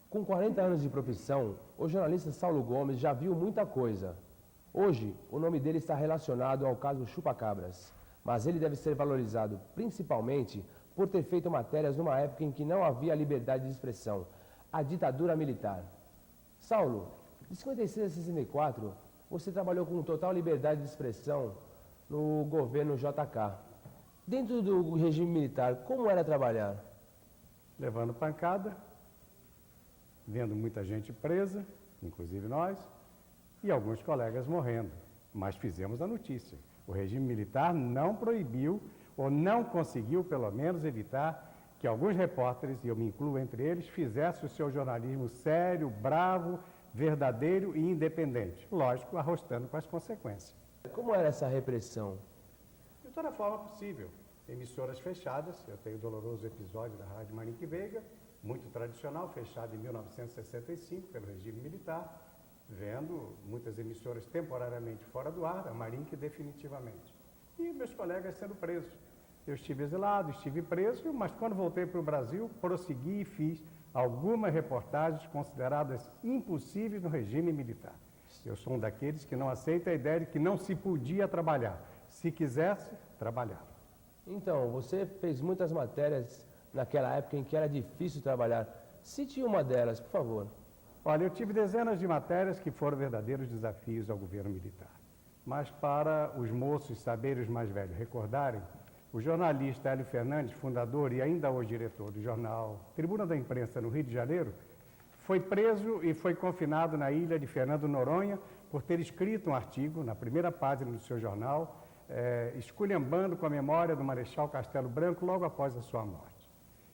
Com 40 anos de profissão, o jornalista Saulo Gomes já viu muita coisa. Hoje, o nome dele está relacionado ao caso Chupa-Cabras, mas ele deve ser valorizado principalmente por ter feito matérias numa época em que não havia liberdade de expressão, a ditadura militar. Saulo, de 56 a 64, você trabalhou com total liberdade de expressão no governo JK. Dentro do regime militar, como era trabalhar? Levando pancada, vendo muita gente presa, inclusive nós, e alguns colegas morrendo. Mas fizemos a notícia. O regime militar não proibiu, ou não conseguiu, pelo menos, evitar que alguns repórteres, e eu me incluo entre eles, fizessem o seu jornalismo sério, bravo, verdadeiro e independente. Lógico, arrostando com as consequências. Como era essa repressão? De toda forma possível. Emissoras fechadas, eu tenho o doloroso episódio da Rádio Marinque Veiga, muito tradicional, fechado em 1965 pelo regime militar, vendo muitas emissoras temporariamente fora do ar, a Marinque definitivamente. E meus colegas sendo presos. Eu estive exilado, estive preso, mas quando voltei para o Brasil, prossegui e fiz algumas reportagens consideradas impossíveis no regime militar. Eu sou um daqueles que não aceita a ideia de que não se podia trabalhar. Se quisesse, trabalhava. Então, você fez muitas matérias naquela época em que era difícil trabalhar. Cite uma delas, por favor. Olha, eu tive dezenas de matérias que foram verdadeiros desafios ao governo militar. Mas para os moços saberem, os mais velhos, recordarem, o jornalista Hélio Fernandes, fundador e ainda hoje diretor do jornal Tribuna da Imprensa no Rio de Janeiro, foi preso e foi confinado na ilha de Fernando Noronha por ter escrito um artigo na primeira página do seu jornal, esculhambando com a memória do Marechal Castelo Branco logo após a sua morte.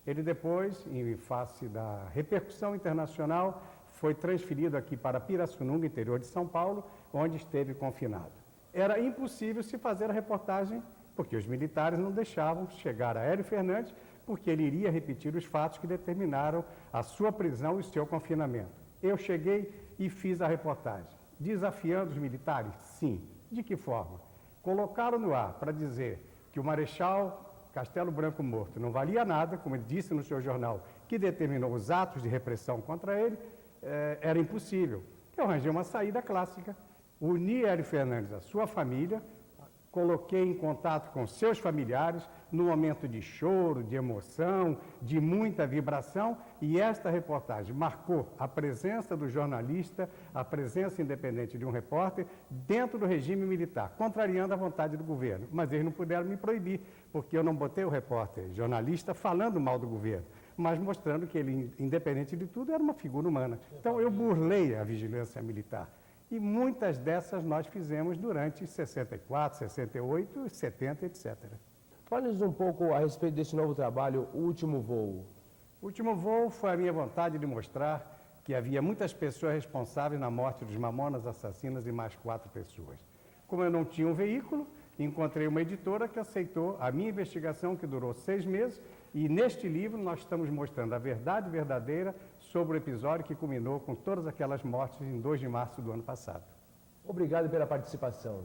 Ele depois, em face da repercussão internacional, foi transferido aqui para Pirassununga, interior de São Paulo, onde esteve confinado. Era impossível se fazer a reportagem, porque os militares não deixavam chegar a Hélio Fernandes, porque ele iria repetir os fatos que determinaram a sua prisão e o seu confinamento. Eu cheguei e fiz a reportagem. Desafiando os militares? Sim. De que forma? Colocaram no ar para dizer que o Marechal Castelo Branco morto não valia nada, como ele disse no seu jornal, que determinou os atos de repressão contra ele, era impossível. Eu arranjei uma saída clássica, uni Hélio Fernandes à sua família, coloquei em contato com seus familiares no momento de choro, de emoção, de muita vibração, e esta reportagem marcou a presença do jornalista, a presença independente de um repórter dentro do regime militar, contrariando a vontade do governo. Mas eles não puderam me proibir, porque eu não botei o repórter jornalista falando mal do governo, mas mostrando que ele, independente de tudo, era uma figura humana. Então eu burlei a vigilância militar. E muitas dessas nós fizemos durante 64, 68, 70, etc. Fale-nos um pouco a respeito desse novo trabalho, O Último Voo. O Último Voo foi a minha vontade de mostrar que havia muitas pessoas responsáveis na morte dos mamonas assassinas e mais 4 pessoas. Como eu não tinha um veículo, encontrei uma editora que aceitou a minha investigação, que durou 6 meses, e neste livro nós estamos mostrando a verdade verdadeira sobre o episódio que culminou com todas aquelas mortes em 2 de março do ano passado. Obrigado pela participação.